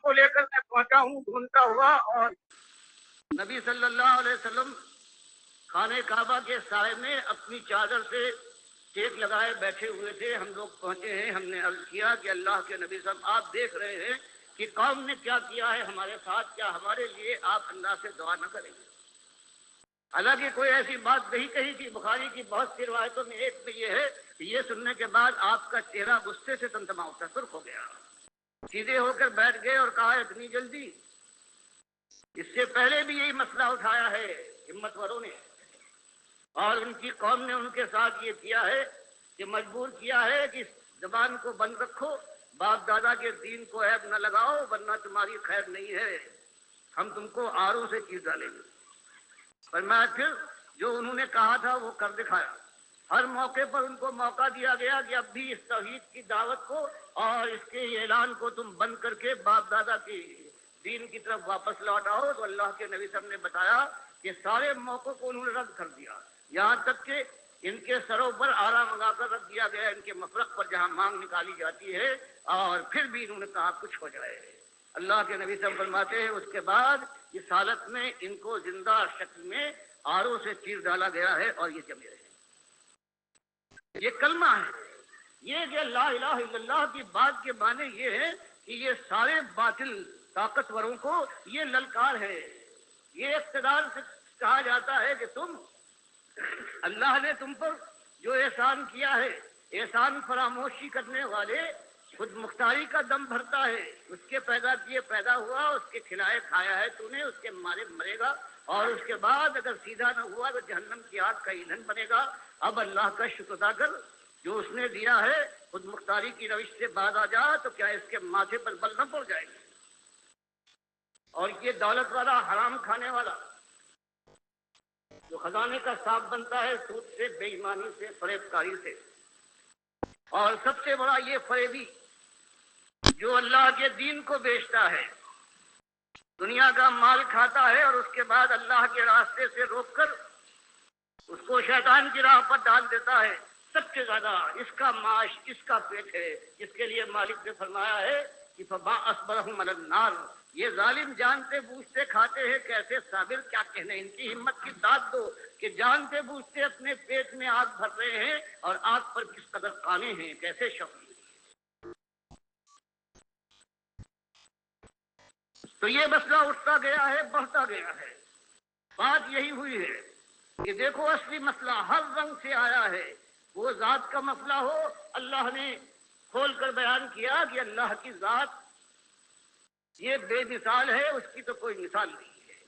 को लेकर मैं पहुंचा हूँ ढूंढता हुआ, और नबी सल्लल्लाहु अलैहि वसल्लम खाने काबा के साए में अपनी चादर से टेक लगाए बैठे हुए थे। हम लोग पहुंचे हैं, हमने अर्ज किया कि अल्लाह के नबी साहब, आप देख रहे हैं कि कौम ने क्या किया है हमारे साथ, क्या हमारे लिए आप अल्लाह से दुआ न करेंगे? हालांकि कोई ऐसी बात नहीं कही थी। बुखारी की बहुत सी रिवायतों में एक में ये है कि ये सुनने के बाद आपका चेहरा गुस्से से तमतमा उठा, सुर्ख हो गया, सीधे होकर बैठ गए और कहा, इतनी जल्दी? इससे पहले भी यही मसला उठाया है हिम्मतवरों ने, और उनकी कौम ने उनके साथ ये किया है कि मजबूर किया है कि जबान को बंद रखो, बाप दादा के दीन को ऐब न लगाओ, वरना तुम्हारी खैर नहीं है, हम तुमको आरों से चीर डालेंगे। पर मैं फिर जो उन्होंने कहा था वो कर दिखाया। हर मौके पर उनको मौका दिया गया कि अब भी इस तौहीद की दावत को और इसके ऐलान को तुम बंद करके बाप दादा की दीन की तरफ वापस लौट आओ। तो अल्लाह के नबी साहब ने बताया कि सारे मौकों को उन्होंने रद्द कर दिया, यहाँ तक कि इनके सरों पर आरा मंगाकर रख दिया गया, इनके मफरक पर जहाँ मांग निकाली जाती है, और फिर भी इन्होंने कहा कुछ हो जाए। अल्लाह के नबी साहब फरमाते हैं उसके बाद इस हालत में इनको जिंदा शक्ल में आरों से चीर डाला गया है और ये जमे रहे। ये कलमा है, ये कि ला इलाहा इल्लल्लाह की बात के माने ये है कि ये सारे बातिल ताकतवरों को ये ललकार है। ये इख्तिदार से कहा जाता है कि तुम, अल्लाह ने तुम पर जो एहसान किया है, एहसान फरामोशी करने वाले खुद मुख्तारी का दम भरता है। उसके पैदा किए पैदा हुआ, उसके खिलाए खाया है तूने, उसके मारे मरेगा, और उसके बाद अगर सीधा न हुआ तो जहन्नम की आग का ईंधन बनेगा। अब अल्लाह का शुक्र अदा कर, जो उसने दिया है खुद मुख्तारी की रविश से बाज आ जा, तो क्या इसके माथे पर बल न पड़ जाएंगे? और ये दौलत वाला, हराम खाने वाला, जो खजाने का साग बनता है सूद से, बेईमानी से, फरेबकारी से, और सबसे बड़ा ये फरेबी जो अल्लाह के दीन को बेचता है, दुनिया का माल खाता है और उसके बाद अल्लाह के रास्ते से रोककर उसको शैतान की राह पर डाल देता है। सबसे ज्यादा इसका माश, इसका पेट है, जिसके लिए मालिक ने फरमाया है कि फमा अस्बरहुम अलन नार, ये जालिम जानते बूझते खाते हैं, कैसे साबिर, क्या कहने इनकी हिम्मत की दाद दो कि जानते बूझते अपने पेट में आग भर रहे हैं, और आग पर किस कदर काने हैं, कैसे शौक। तो ये मसला उठता गया है, बढ़ता गया है। बात यही हुई है कि देखो असली मसला हर रंग से आया है। वो जात का मसला हो, अल्लाह ने खोल कर बयान किया कि अल्लाह की जात ये बेमिसाल है, उसकी तो कोई मिसाल नहीं है।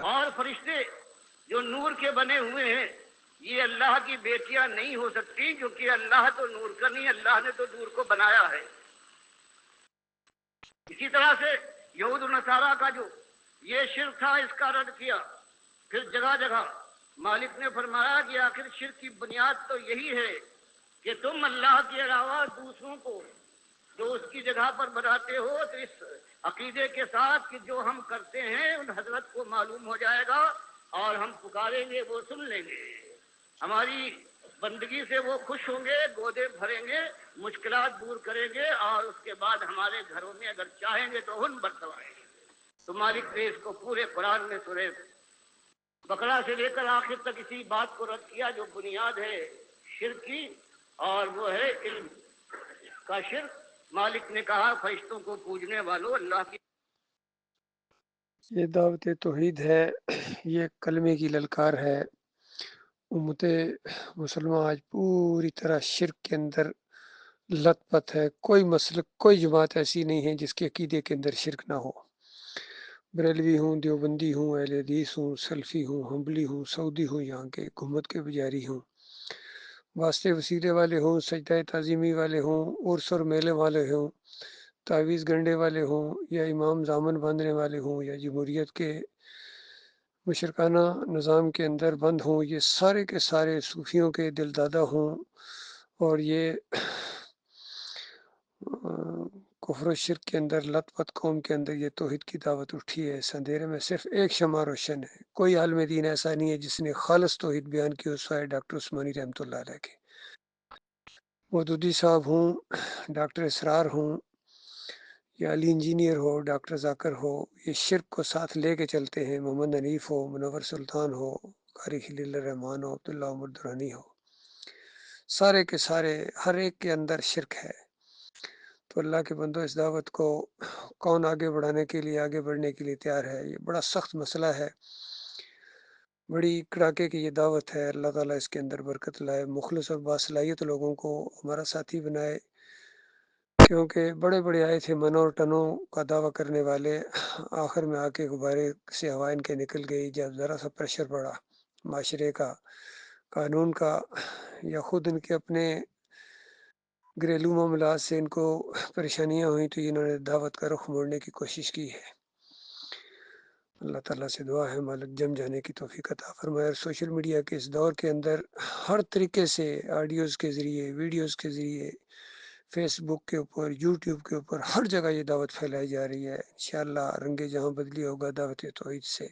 और फरिश्ते जो नूर के बने हुए हैं, ये अल्लाह की बेटियां नहीं हो सकती, क्योंकि अल्लाह तो नूर का नहीं, अल्लाह ने तो नूर को बनाया है। इसी तरह से यहूद नसारा का जो ये शिर्क था, इसका रद्द किया। फिर जगह जगह मालिक ने फरमाया कि आखिर शिर्क की बुनियाद तो यही है कि तुम अल्लाह के अलावा दूसरों को जो उसकी जगह पर बनाते हो, तो इस अकीदे के साथ कि जो हम करते हैं उन हजरत को मालूम हो जाएगा, और हम पुकारेंगे वो सुन लेंगे, हमारी बंदगी से वो खुश होंगे, गोदे भरेंगे, मुश्किलात दूर करेंगे, और उसके बाद हमारे घरों में अगर चाहेंगे तो हुन बरतवाएंगे। तो मालिक ने इसको पूरे कुरान में सूरह बकरा से लेकर आखिर तक इसी बात को रद्द किया जो बुनियाद है शिर्क की, और वो है इल्म का शिर्क। मालिक ने कहा फरिश्तों को पूजने वालों, अल्लाह की ये दावत तौहीद है, ये कलमे की ललकार है। उम्मत मुसलमान आज पूरी तरह शिर्क के अंदर लथपथ है। कोई मसलक, कोई जमात ऐसी नहीं है जिसके अकीदे के अंदर शिर्क ना हो। बरेलवी हूँ, देवबंदी हूँ, अहले हदीस हूँ, सल्फी हूँ, हम्बली हूँ, सऊदी हूँ, यहाँ के हुकूमत के पुजारी हूँ, वास्ते वसीले वाले हों, सजदा ताज़ीमी वाले हों, उर्स और मेले वाले हों, तावीज़ गंडे वाले हों, या इमाम जामन बांधने वाले हों, या जमहूरियत के मुशरकाना निज़ाम के अंदर बंद हों, ये सारे के सारे सूफियों के दिलदादा हों, और ये कुफ्र शिर्क के अंदर लथपथ कौम के अंदर ये तौहीद की दावत उठी है। इस अंधेरे में सिर्फ एक शमा रोशन है। कोई आलिम दीन ऐसा नहीं है जिसने खालिस तौहीद बयान की हो सिवाय डॉक्टर उस्मानी रहमतुल्लाह अलैह के। मौदूदी साहब हूँ, डॉक्टर इसरार हूँ, یا علی انجینئر ہو، ڈاکٹر ذاکر ہو، یہ شرک کو ساتھ لے کے چلتے ہیں، محمد حنیف ہو، منور سلطان ہو، قاری خلیل الرحمان ہو، عبداللہ عمر درانی ہو، سارے کے سارے ہر ایک کے اندر شرک ہے۔ تو اللہ کے بندو، اس دعوت کو کون آگے بڑھانے کے لیے، آگے بڑھنے کے لیے تیار ہے؟ یہ بڑا سخت مسئلہ ہے، بڑی کڑاکے کی یہ دعوت ہے۔ اللہ تعالیٰ اس کے اندر برکت لائے، مخلص اور باصلاحیت لوگوں کو ہمارا ساتھی بنائے، کیونکہ بڑے بڑے آئے تھے منوں اور ٹنوں کا دعویٰ کرنے والے، آخر میں آ کے غبارے سے ہوا ان کے نکل گئی جب ذرا سا پریشر پڑا معاشرے کا، قانون کا، یا خود ان کے اپنے گھریلو معاملات سے ان کو پریشانیاں ہوئیں، تو انہوں نے دعوت کا رخ موڑنے کی کوشش کی ہے۔ اللہ تعالیٰ سے دعا ہے مالک جم جانے کی توفیق عطا فرمائے۔ اور سوشل میڈیا کے اس دور کے اندر ہر طریقے سے آڈیوز کے ذریعے، ویڈیوز کے ذریعے، فیس بک کے اوپر، یوٹیوب کے اوپر، ہر جگہ یہ دعوت پھیلائی جا رہی ہے۔ انشاءاللہ رنگ جہاں بدلی ہوگا دعوت توحید سے۔